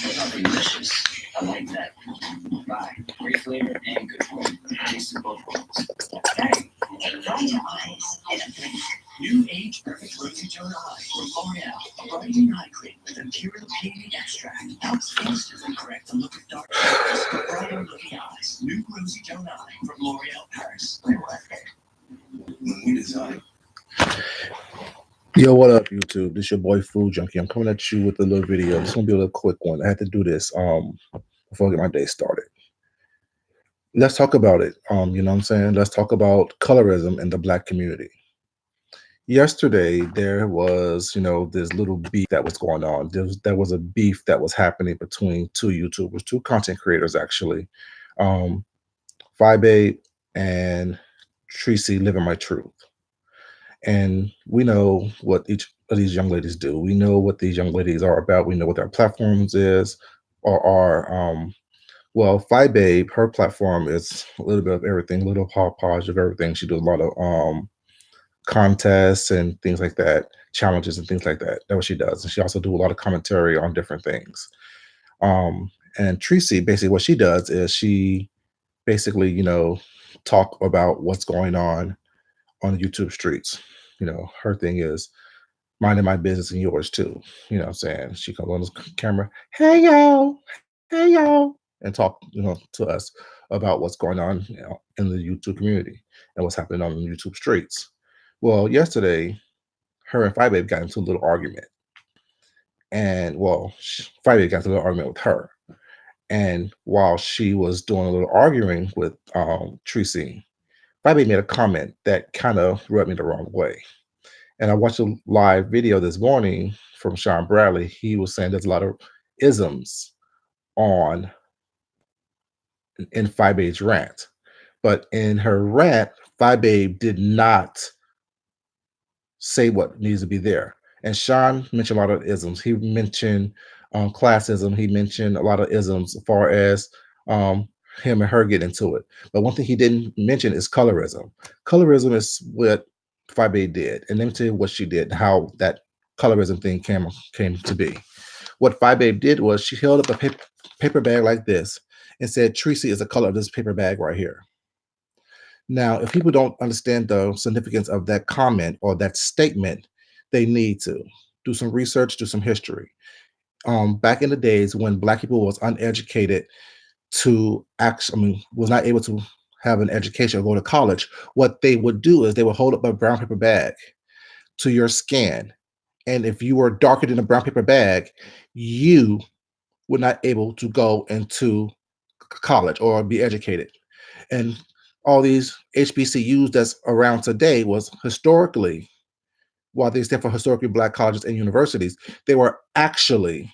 Delicious. I like that. Bye. Great flavor and good for you. Tasted both worlds. Hey, dry your eyes in a blink. New Age Perfect Rosy Tone Eye from L'Oreal. A brightening eye cream with imperial peony extract helps instantly correct the look of dark circles for brighter looking eyes. New Rosy Tone Eye from L'Oreal Paris. Where was it? When we design. Yo, what up, YouTube? This your boy Food Junkie. I'm coming at you with a little video. This gonna be a little quick one. I had to do this before I get my day started. Let's talk about it. You know what I'm saying? Let's talk about colorism in the black community. Yesterday there was, this little beef that was going on. There was a beef that was happening between two YouTubers, two content creators actually. Um, Babe and Tracy Living My Truth. And we know what each of these young ladies do. We know what these young ladies are about. We know what their platforms is or are. Well, Babe, her platform is a little bit of everything, a little hodgepodge of everything. She does a lot of contests and things like that, challenges and things like that. That's what she does. And she also do a lot of commentary on different things. And Tracy, basically what she does is she basically, talk about what's going on the YouTube streets. Her thing is minding my business and yours too. You know what I'm saying? She comes on this camera, hey y'all, and talk, to us about what's going on, in the YouTube community and what's happening on the YouTube streets. Well, yesterday, her and Babe got into a little argument. And well, Babe got into a little argument with her. And while she was doing a little arguing with Tracy, Babe made a comment that kind of rubbed me the wrong way. And I watched a live video this morning from Sean Bradley. He was saying there's a lot of isms on in Babe's rant. But in her rant, Babe did not say what needs to be there. And Sean mentioned a lot of isms. He mentioned classism. He mentioned a lot of isms as far as him and her get into it. But one thing he didn't mention is colorism. Colorism is what Babe did. And let me tell you what she did, how that colorism thing came to be. What Babe did was she held up a paper bag like this and said, Tracy is the color of this paper bag right here. Now, if people don't understand the significance of that comment or that statement, they need to do some research, do some history. Back in the days when Black people was uneducated to was not able to have an education or go to college, what they would do is they would hold up a brown paper bag to your skin. And if you were darker than a brown paper bag, you were not able to go into college or be educated. And all these HBCUs that's around today was historically, while they stand for historically Black colleges and universities, they were actually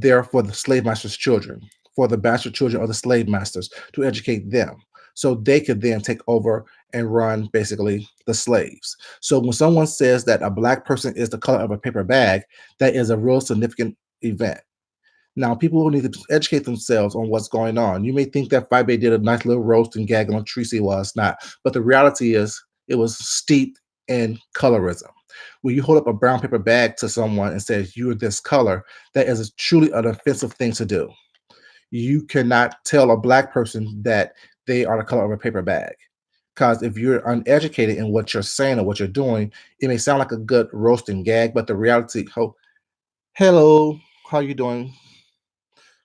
there for the slave masters' children, for the bastard children of the slave masters, to educate them so they could then take over and run basically the slaves. So when someone says that a Black person is the color of a paper bag, that is a real significant event. Now, people will need to educate themselves on what's going on. You may think that Babe did a nice little roast and gag on Tracy. Well, it's not. But the reality is it was steeped in colorism. When you hold up a brown paper bag to someone and says, you're this color, that is truly an offensive thing to do. You cannot tell a Black person that they are the color of a paper bag. Because if you're uneducated in what you're saying or what you're doing, it may sound like a good roast and gag, but the reality, hello, how you doing?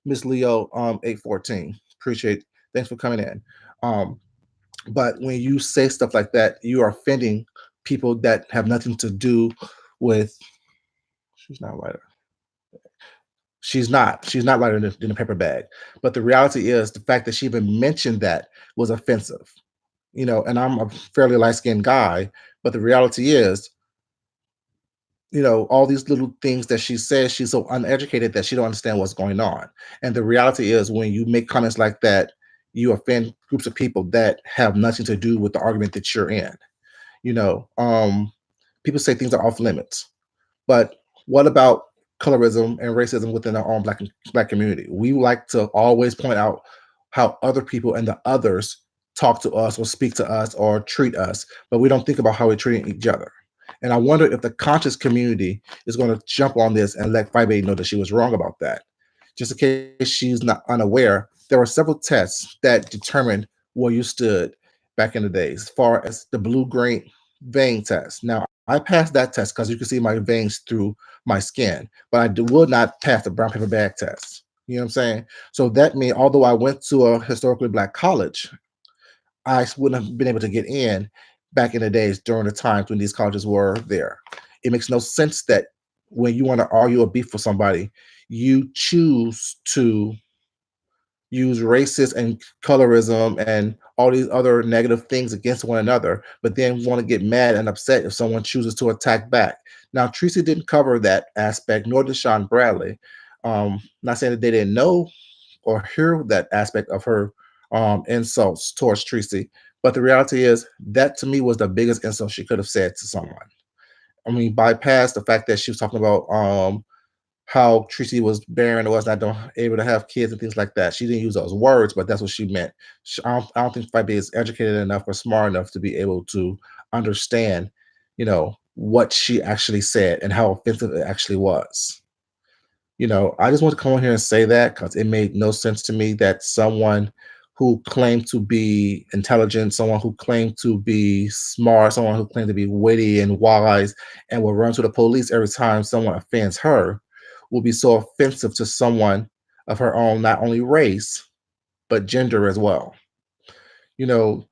Miss Leo 814. Thanks for coming in. But when you say stuff like that, you are offending people that have nothing to do with. She's not lighter. She's not lighter than a paper bag. But the reality is the fact that she even mentioned that was offensive. And I'm a fairly light-skinned guy, but the reality is, all these little things that she says, she's so uneducated that she don't understand what's going on. And the reality is when you make comments like that, you offend groups of people that have nothing to do with the argument that you're in. People say things are off limits, but what about colorism and racism within our own black community? We like to always point out how other people and the others talk to us or speak to us or treat us, but we don't think about how we're treating each other. And I wonder if the conscious community is going to jump on this and let Babe know that she was wrong about that. Just in case she's not unaware, there were several tests that determined where you stood back in the days, as far as the blue-green vein test. Now, I passed that test because you can see my veins through my skin, but would not pass the brown paper bag test. You know what I'm saying? So that means, although I went to a historically black college, I wouldn't have been able to get in back in the days during the times when these colleges were there. It makes no sense that when you want to argue or beef with somebody, you choose to use racist and colorism and all these other negative things against one another, but then want to get mad and upset if someone chooses to attack back. Now, Tracy didn't cover that aspect, nor did Sean Bradley. Not saying that they didn't know or hear that aspect of her insults towards Tracy, but the reality is that to me was the biggest insult she could have said to someone. I mean, bypass the fact that she was talking about how Tracy was barren or was not able to have kids and things like that. She didn't use those words, but that's what she meant. I don't think Fibe is educated enough or smart enough to be able to understand, what she actually said and how offensive it actually was. I just want to come on here and say that because it made no sense to me that someone who claimed to be intelligent, someone who claimed to be smart, someone who claimed to be witty and wise, and will run to the police every time someone offends her, will be so offensive to someone of her own, not only race, but gender as well. You know,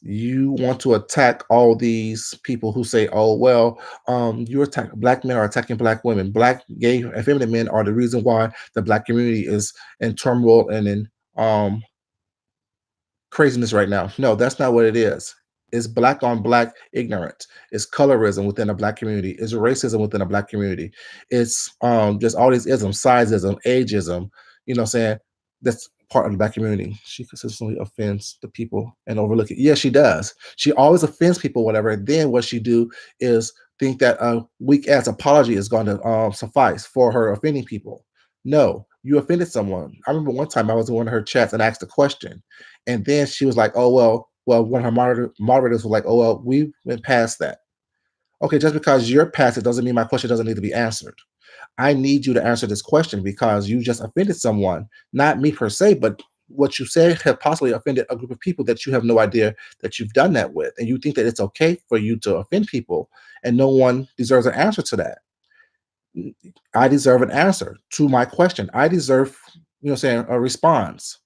you want to attack all these people who say, "Oh well, you attack black men are attacking black women. Black, gay, and feminine men are the reason why the black community is in turmoil and in craziness right now." No, that's not what it is. It's black on black ignorance. It's colorism within a black community. It's racism within a black community. It's just all these isms, sizeism, ageism. You know what I'm saying? That's part of the black community. She consistently offends the people and overlook it. Yes, she does. She always offends people, whatever. Then what she do is think that a weak ass apology is going to suffice for her offending people. No, you offended someone. I remember one time I was in one of her chats and asked a question, and then she was like, "Oh well." One of her moderators was like, "Oh well, we went past that." Okay, just because you're past it doesn't mean my question doesn't need to be answered. I need you to answer this question because you just offended someone, not me per se, but what you said have possibly offended a group of people that you have no idea that you've done that with, and you think that it's okay for you to offend people, and no one deserves an answer to that. I deserve an answer to my question. I deserve, saying a response.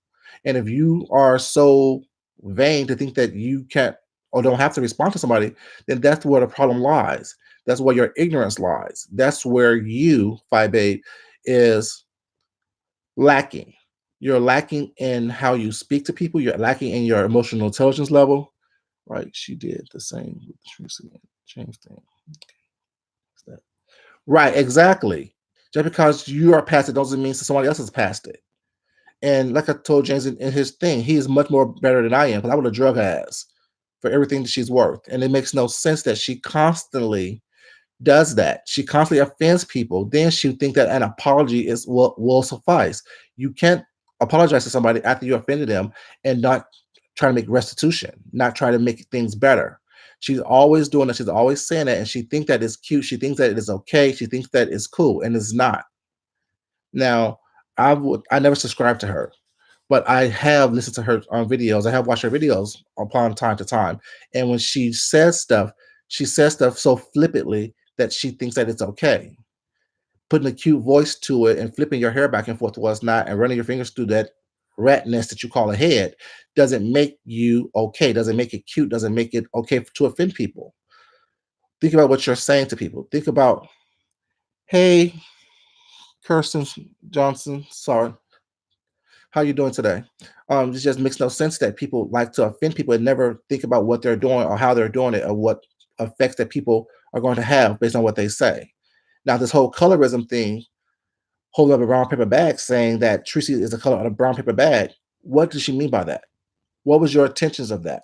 And if you are so vain to think that you can't or don't have to respond to somebody, then that's where the problem lies. That's where your ignorance lies. That's where you, Phi is lacking. You're lacking in how you speak to people. You're lacking in your emotional intelligence level. Right? She did the same with Tracy and James thing. Right, exactly. Just because you are past it doesn't mean that somebody else has passed it. And like I told James in his thing, he is much more better than I am because I would have drug her ass for everything that she's worth. And it makes no sense that she constantly does that. She constantly offends people. Then she think that an apology is will suffice. You can't apologize to somebody after you offended them and not try to make restitution, not try to make things better. She's always doing that. She's always saying that, and she thinks that it's cute. She thinks that it is okay. She thinks that it's cool, and it's not. Now, I never subscribed to her, but I have listened to her on videos. I have watched her videos upon time to time, and when she says stuff so flippantly that she thinks that it's okay. Putting a cute voice to it and flipping your hair back and forth was not, and running your fingers through that rat nest that you call a head doesn't make you okay, doesn't make it cute, doesn't make it okay to offend people. Think about what you're saying to people. Think about, hey, Kirsten Johnson, sorry, how you doing today? It just makes no sense that people like to offend people and never think about what they're doing or how they're doing it or what effects that people are going to have based on what they say. Now, this whole colorism thing, holding up a brown paper bag saying that Tracy is the color of a brown paper bag. What does she mean by that? What was your intentions of that?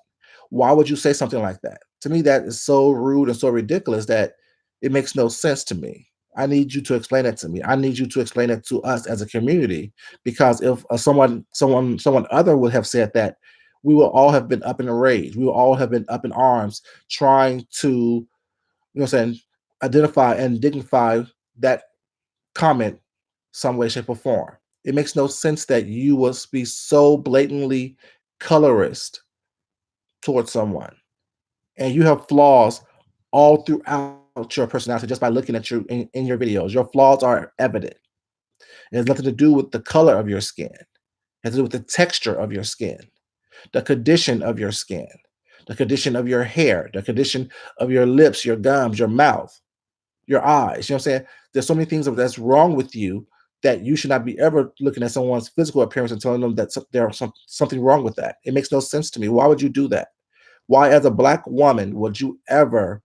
Why would you say something like that? To me, that is so rude and so ridiculous that it makes no sense to me. I need you to explain that to me. I need you to explain it to us as a community, because if someone other would have said that, we will all have been up in a rage. We will all have been up in arms trying to, saying, identify and dignify that comment some way, shape, or form. It makes no sense that you will be so blatantly colorist towards someone, and you have flaws all throughout your personality just by looking at you in your videos. Your flaws are evident. It has nothing to do with the color of your skin. It has to do with the texture of your skin, the condition of your skin, the condition of your hair, the condition of your lips, your gums, your mouth, your eyes. You know what I'm saying? There's so many things that's wrong with you that you should not be ever looking at someone's physical appearance and telling them that there's something wrong with that. It makes no sense to me. Why would you do that? Why, as a black woman, would you ever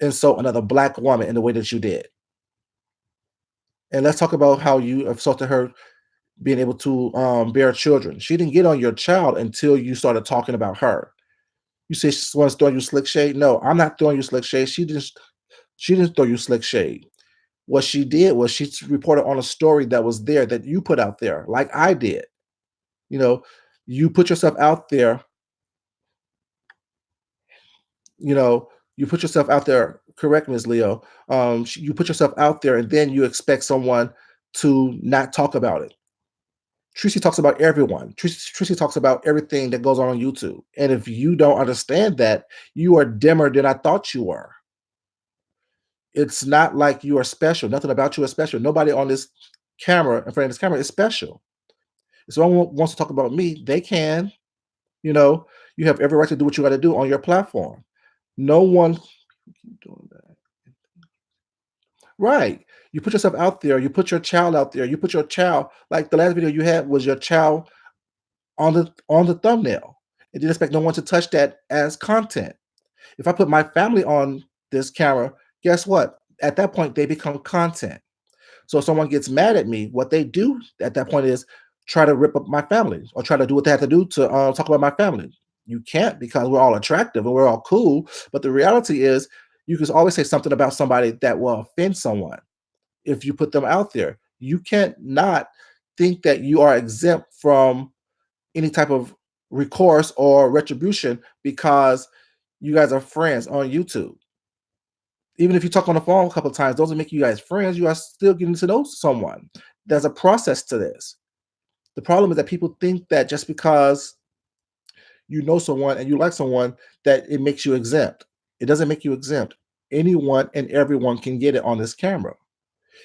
insult another black woman in the way that you did? And let's talk about how you insulted her being able to bear children. She didn't get on your child until you started talking about her. You say someone's throwing you slick shade. No, I'm not throwing you slick shade. She didn't throw you slick shade. What she did was she reported on a story that was there that you put out there, like I did. You know, you put yourself out there, you know, you put yourself out there, correct, Ms. Leo. You put yourself out there and then you expect someone to not talk about it. Tracy talks about everyone. Tracy talks about everything that goes on YouTube. And if you don't understand that, you are dimmer than I thought you were. It's not like you are special. Nothing about you is special. Nobody on this camera, in front of this camera, is special. If someone wants to talk about me, they can. You know, you have every right to do what you got to do on your platform. No one doing that. Right. You put yourself out there. You put your child out there. You put your child, like the last video you had was your child on the thumbnail. And didn't expect no one to touch that as content. If I put my family on this camera, guess what? At that point, they become content. So if someone gets mad at me, what they do at that point is try to rip up my family or try to do what they have to do to talk about my family. You can't because we're all attractive and we're all cool. But the reality is, you can always say something about somebody that will offend someone if you put them out there. You can't not think that you are exempt from any type of recourse or retribution because you guys are friends on YouTube. Even if you talk on the phone a couple of times, doesn't make you guys friends. You are still getting to know someone. There's a process to this. The problem is that people think that just because you know someone and you like someone, that it makes you exempt. It doesn't make you exempt. Anyone and everyone can get it on this camera.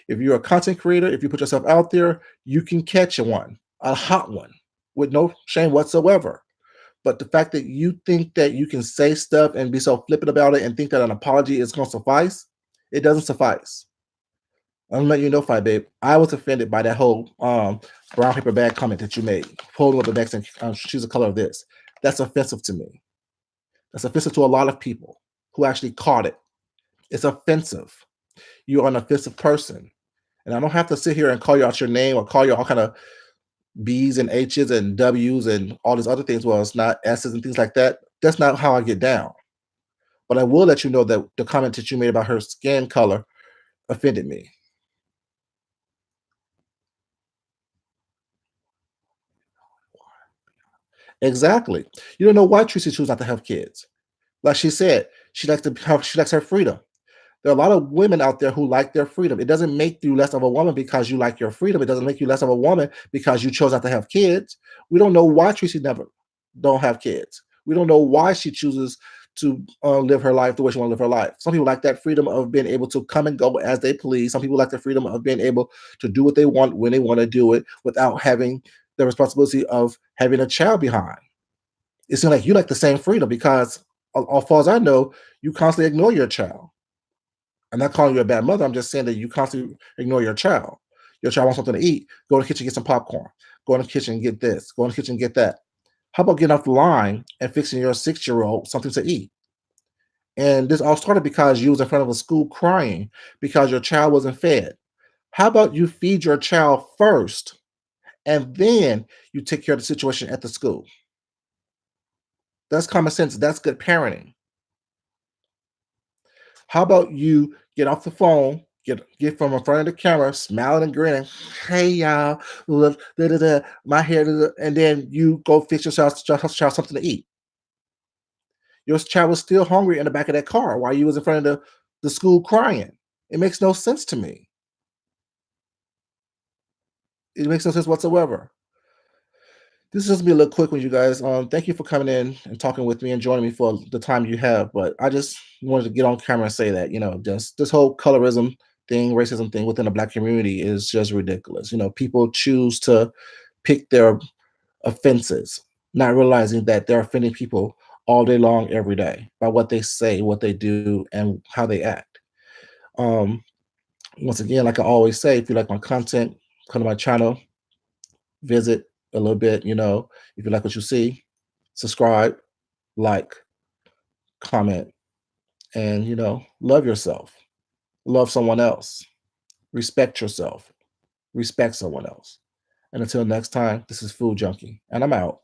If you're a content creator, if you put yourself out there, you can catch one, a hot one, with no shame whatsoever. But the fact that you think that you can say stuff and be so flippant about it and think that an apology is going to suffice, it doesn't suffice. I'm letting you know, Fi Babe. I was offended by that whole brown paper bag comment that you made, holding up the bag and choose the color of this. That's offensive to me. That's offensive to a lot of people who actually caught it. It's offensive. You're an offensive person. And I don't have to sit here and call you out your name or call you all kind of B's and H's and W's and all these other things. Well, it's not S's and things like that. That's not how I get down. But I will let you know that the comment that you made about her skin color offended me. Exactly. You don't know why Tracy chose not to have kids. Like she said, she likes her freedom. There are a lot of women out there who like their freedom. It doesn't make you less of a woman because you like your freedom. It doesn't make you less of a woman because you chose not to have kids. We don't know why Tracy never don't have kids. We don't know why she chooses to live her life the way she want to live her life. Some people like that freedom of being able to come and go as they please. Some people like the freedom of being able to do what they want when they want to do it without having the responsibility of having a child behind. It seems like you like the same freedom because, as far as I know, you constantly ignore your child. I'm not calling you a bad mother. I'm just saying that you constantly ignore your child. Your child wants something to eat. Go in the kitchen, get some popcorn. Go in the kitchen, get this. Go in the kitchen, get that. How about getting off the line and fixing your 6 year old something to eat? And this all started because you was in front of a school crying because your child wasn't fed. How about you feed your child first and then you take care of the situation at the school? That's common sense. That's good parenting. How about you get off the phone, get from in front of the camera, smiling and grinning. Hey y'all, look, da, da, da, my hair, da, da," and then you go fix yourself something to eat. Your child was still hungry in the back of that car while you was in front of the school crying. It makes no sense to me. It makes no sense whatsoever. This is just be a little quick with you guys. Thank you for coming in and talking with me and joining me for the time you have. But I just wanted to get on camera and say that, just this whole colorism thing, racism thing within the black community is just ridiculous. People choose to pick their offenses, not realizing that they're offending people all day long, every day by what they say, what they do, and how they act. Um, Once again, like I always say, if you like my content, come to my channel, visit a little bit. If you like what you see, subscribe, like, comment, and love yourself, love someone else, respect yourself, respect someone else. And until next time, this is Food Junkie, and I'm out.